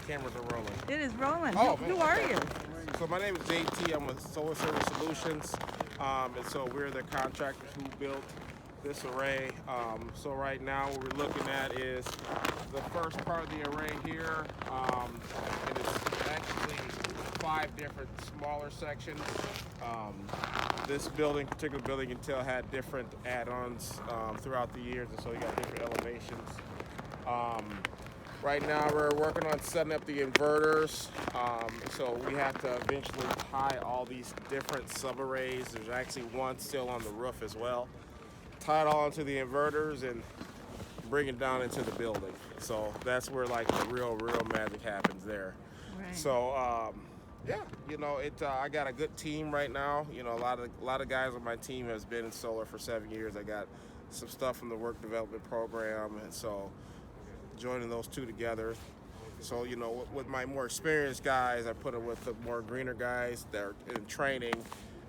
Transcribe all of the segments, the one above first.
cameras are rolling. It is rolling. Oh, Who man, are okay. you? So my name is JT. I'm with Solar Service Solutions, and so we're the contractors who built this array. So right now what we're looking at is the first part of the array here, and it's actually 5 different smaller sections. This particular building, you can tell, had different add-ons throughout the years, and so you got different elevations. Right now we're working on setting up the inverters, so we have to eventually tie all these different sub-arrays. There's actually one still on the roof as well. Tie it all into the inverters and bring it down into the building. So that's where like the real magic happens there. Right. So yeah, I got a good team right now. A lot of guys on my team has been in solar for 7 years. I got some stuff from the work development program, and so joining those two together. So, with my more experienced guys, I put it with the more greener guys that are in training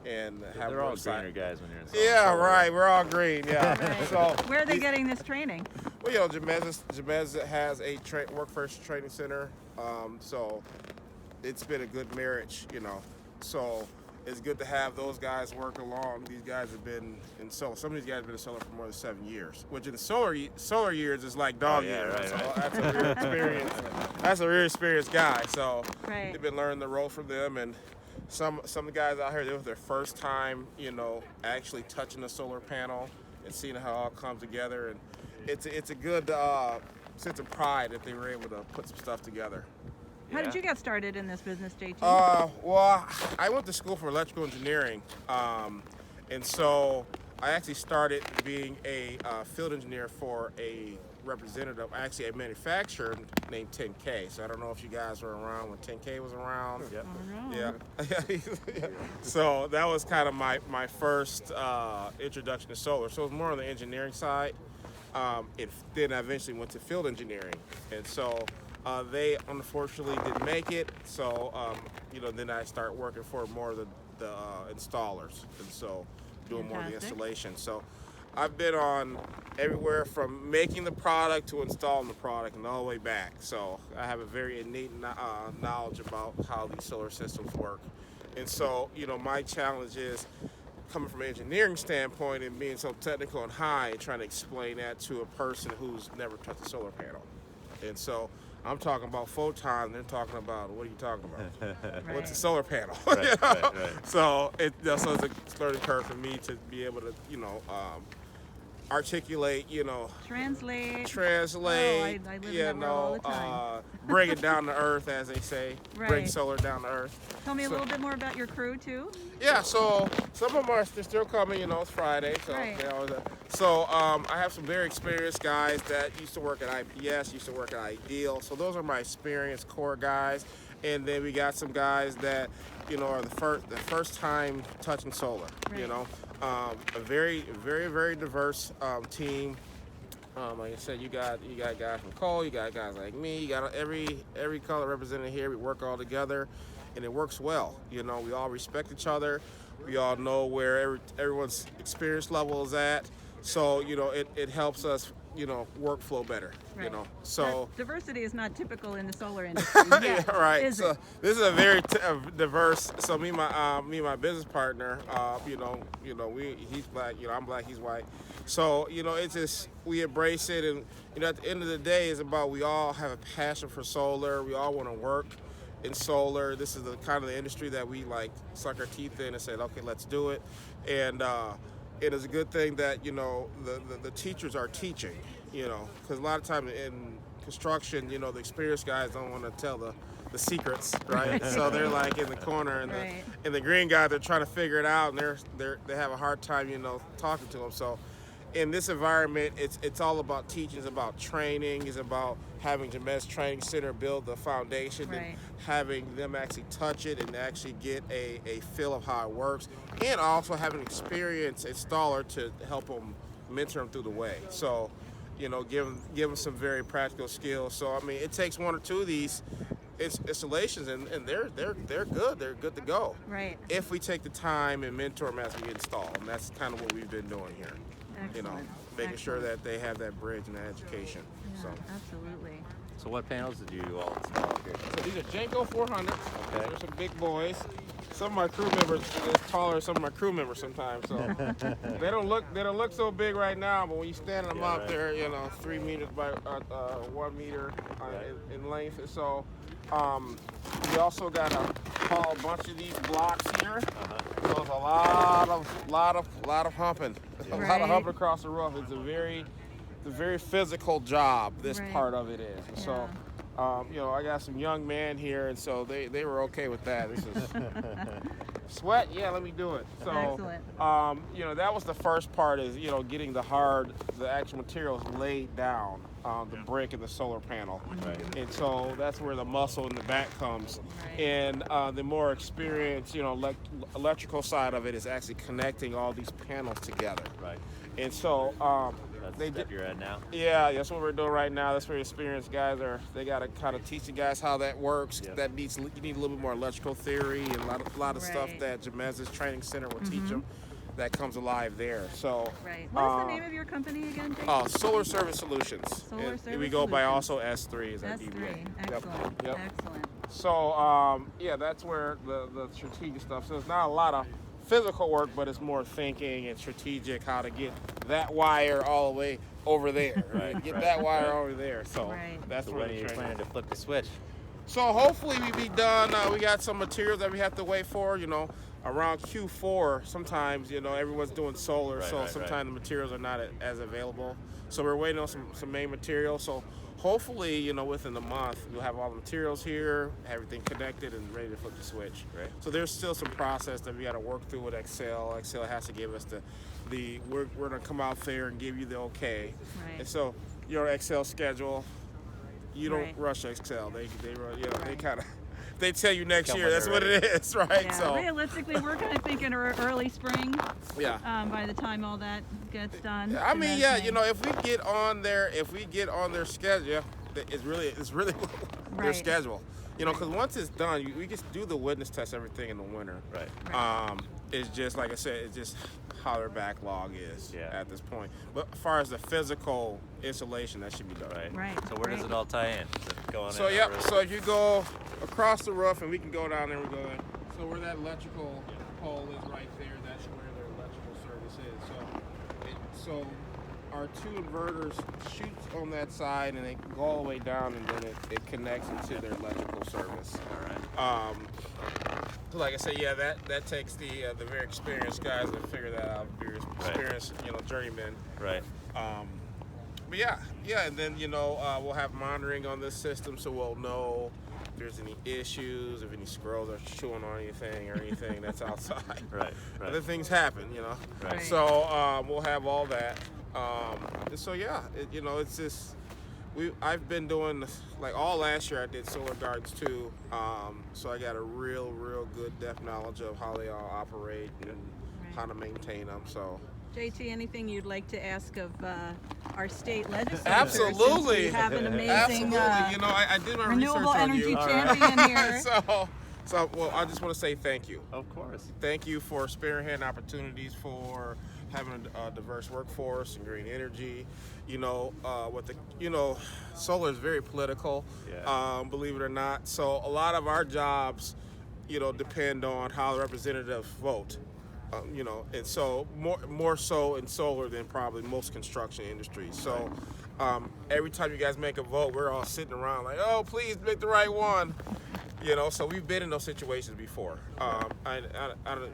and have. They're all greener guys when you're in solar. Yeah, right. We're all green. Yeah. Right. So where are they getting this training? Well, Jamez has a workforce training center. So it's been a good marriage. So it's good to have those guys work along. These guys have been in solar. Some of these guys have been in solar for more than 7 years, which in the solar years is like dog years. Right, so right. that's a real experience. That's a real experienced guy. So Right. they've been learning the role from them, and some of the guys out here, it was their first time, actually touching a solar panel and seeing how it all comes together, and it's a good sense of pride that they were able to put some stuff together. How did you get started in this business, JT? Well, I went to school for electrical engineering, and so I actually started being a field engineer for a representative, actually a manufacturer named 10K. So I don't know if you guys were around when 10K was around. Yep. Yeah. So that was kind of my first introduction to solar. So it was more on the engineering side. Then I eventually went to field engineering, and so they unfortunately didn't make it. So then I start working for more of the installers, and so doing more of the installation. So I've been on everywhere from making the product to installing the product and all the way back. So I have a very innate knowledge about how these solar systems work. And so, my challenge is coming from an engineering standpoint and being so technical and high and trying to explain that to a person who's never touched a solar panel. And so I'm talking about photons, they're talking about, what are you talking about? Right. What's a solar panel? Right. So it's a learning curve for me to be able to, articulate, Translate. Oh, I live in that world all the time. bring it down to earth, as they say. Bring Right. solar down to earth. Tell me a little bit more about your crew, too. Yeah, so some of them they're still coming, it's Friday. So, Right. I have some very experienced guys that used to work at IPS, used to work at Ideal. So those are my experienced core guys. And then we got some guys that, are the first time touching solar, Right. A very, very, very diverse team. Like I said, you got guys from Cole, you got guys like me, you got every color represented here. We work all together, and it works well. We all respect each other. We all know where everyone's experience level is at. So it helps us workflow better. Right. So That diversity is not typical in the solar industry. Yet, yeah, right. Is So it? this is a very diverse. So me and my business partner, he's black, I'm black, he's white. So it's just we embrace it, and at the end of the day, it's about we all have a passion for solar. We all want to work in solar. This is the kind of the industry that we like suck our teeth in and say, okay, let's do it. And it is a good thing that the teachers are teaching, because a lot of times in construction, the experienced guys don't want to tell the secrets, right? So they're like in the corner, and Right. the green guys, they're trying to figure it out, and they have a hard time, talking to them. So in this environment, it's all about teaching, it's about training, it's about having Jamez Training Center build the foundation, Right. and having them actually touch it and actually get a feel of how it works, and also having an experienced installer to help them mentor them through the way. So, give them some very practical skills. So it takes 1 or 2 of these installations, and they're good. They're good to go. Right. If we take the time and mentor them as we install, and that's kind of what we've been doing here. Excellent. Making sure Excellent. that they have that bridge and that education. Yeah, So absolutely. So So what panels did you all install here? So these are Jenko 400s. Okay. They're some big boys. Some of my crew members are taller than some of my crew members sometimes. So they don't look so big right now, but when you stand them Yeah, up, right. they're 3 meters by 1 meter Right. in length. And so we also got a whole bunch of these blocks here. So it's a lot of humping, a lot Right. of humping across the roof. It's a very physical job. This Right. part of it is. And so. I got some young men here, and so they were okay with that. This is sweat, yeah, let me do it. So, Excellent. that was the first part is, getting the actual materials laid down, the brick and the solar panel. Right. And so that's where the muscle in the back comes. Right. And the more experienced, electrical side of it is actually connecting all these panels together. Right. And so That's they the step did. you're at now? Yeah, that's what we're doing right now. That's where experienced guys are. They got to kind of teach the guys how that works. Yep. You need a little bit more electrical theory and a lot of stuff Right. that Jamez's training center will teach them. That comes alive there. So. Right. What is the name of your company again, Jake? Solar Service Solutions. Solar And Service we go by Solutions. also S3 as our S3. DBA. Excellent. Yep. Excellent. So that's where the strategic stuff. So it's not a lot of physical work, but it's more thinking and strategic how to get that wire all the way over there. Right, Get right. that wire over there. So Right. that's So where when are the you training. planning to flip the switch? So hopefully we be done. We got some materials that we have to wait for. Around Q4, sometimes everyone's doing solar, Right, so right, sometimes right. the materials are not as available. So we're waiting on some main materials. So hopefully, within a month, we'll have all the materials here, everything connected, and ready to flip the switch. Right. So there's still some process that we got to work through with Excel. Excel has to give us we're gonna come out there and give you the okay. Right. And so your Excel schedule, you don't Right. rush Excel. They run, they Right. kind of. They tell you next Come year. when That's they're what ready. it is, right? Yeah. So Realistically, we're kind of thinking early spring. yeah. By the time all that gets done. I mean, yeah, May. if we get on their schedule, it's really their Right. schedule. Because once it's done, we just do the witness test everything in the winter. Right. Right. It's just like I said, it's just how their backlog is Yeah. at this point. But as far as the physical installation, that should be done. Right. Right, So where does right. it all tie in? Does it go on So in yep. over- So if you go across the roof, and we can go down there, we go in. So where that electrical pole is right there, that's where their electrical service is. So our two inverters shoot on that side, and they go all the way down, and then it connects into their electrical service. All right. So like I said, yeah, that takes the very experienced guys to figure that out. Very experienced, journeymen. Right. But yeah, and then we'll have monitoring on this system, so we'll know if there's any issues, if any squirrels are chewing on anything or anything that's outside. Right. Right. Other things happen, Right. Right. So we'll have all that. So yeah, it's just I've been doing like all last year. I did solar gardens too, so I got a real good depth knowledge of how they all operate and how to maintain them. So. JT, anything you'd like to ask of our state legislature? Absolutely. Since we have an amazing Absolutely. I did my renewable research on energy you. champion here. So, I just want to say thank you. Of course. Thank you for spearheading opportunities for having a diverse workforce and green energy. Solar is very political, Yeah. believe it or not. So a lot of our jobs, depend on how the representatives vote. And so more so in solar than probably most construction industries. So every time you guys make a vote, we're all sitting around like, oh, please make the right one. So we've been in those situations before. I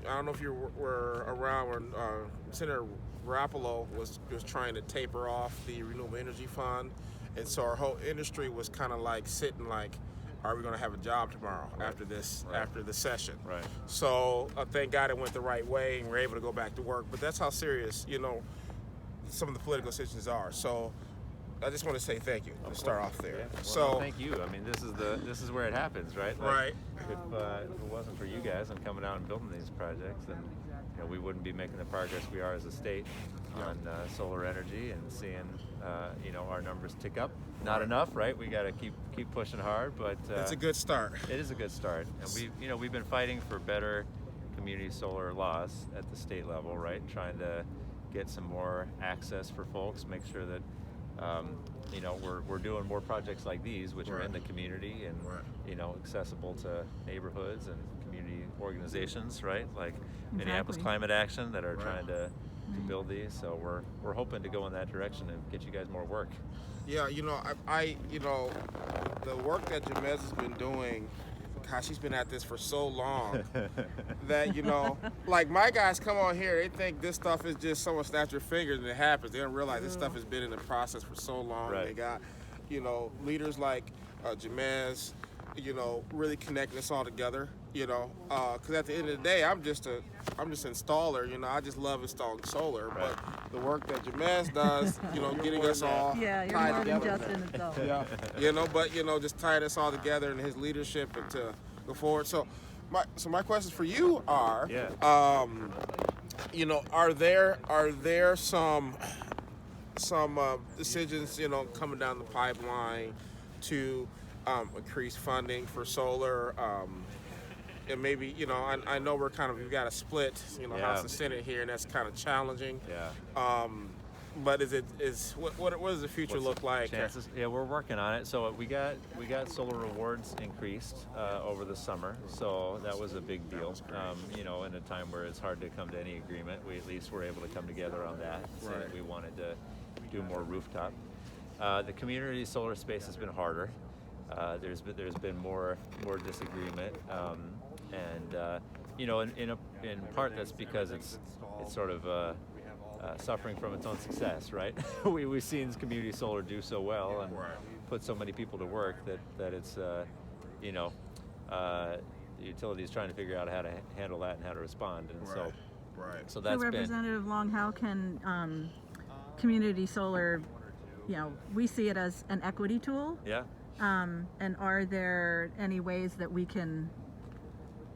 don't know if you were around when Senator Rapolo was trying to taper off the Renewable Energy Fund, and so our whole industry was kind of like sitting like, are we going to have a job tomorrow after this after the session? Right. So thank God it went the right way and we're able to go back to work. But that's how serious some of the political decisions are. So I just want to say thank you to start off there. Yeah. Well, So no, thank you. I mean, this is where it happens, right? Right. If it wasn't for you guys and coming out and building these projects, then we wouldn't be making the progress we are as a state on solar energy and seeing our numbers tick up. Not enough, right? We got to keep pushing hard, but it's a good start. it is a good start. And we've been fighting for better community solar laws at the state level, right? Trying to get some more access for folks, make sure that you know, we're doing more projects like these, which are in the community and you know, accessible to neighborhoods and community organizations, right? Like Minneapolis Climate Action that are trying to build these. So we're hoping to go in that direction and get you guys more work. Yeah, you know, I you know, the work that Jamez has been doing, gosh, he's been at this for so long that, you know, like my guys come on here, they think this stuff is just someone snaps your fingers and it happens. They don't realize this stuff has been in the process for so long. Right. They got, you know, leaders like Jamez, you know, really connecting us all together, you know, because at the end of the day, I'm just an installer, you know, I just love installing solar, but the work that Jamez does, you know, getting us all Yeah, you're tied more than together. just an adult. Yeah, you know, but you know, just tying us all together in his leadership and to go forward. So my questions for you are, you know, are there some decisions, you know, coming down the pipeline to increase funding for solar? And maybe, you know, I know we've got a split, you know, House and Senate here, and that's kind of challenging. Yeah. But what does the future look like? Chances? Yeah, we're working on it. So we got solar rewards increased over the summer, so that was a big deal. You know, in a time where it's hard to come to any agreement, we at least were able to come together on that. Say that we wanted to do more rooftop. The community solar space has been harder. There's been more disagreement, and you know, in part that's because it's sort of suffering from its own success, right? We've seen community solar do so well and put so many people to work that it's you know, the utility is trying to figure out how to handle that and how to respond, and so that's been. Representative Long, how can community solar, you know, we see it as an equity tool. Yeah. And are there any ways that we can,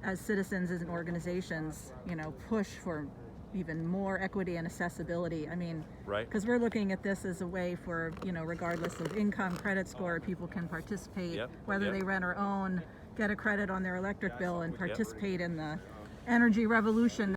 as citizens, as organizations, you know, push for even more equity and accessibility? I mean, because we're looking at this as a way for, you know, regardless of income, credit score, people can participate, whether they rent or own, get a credit on their electric bill and participate in the energy revolution.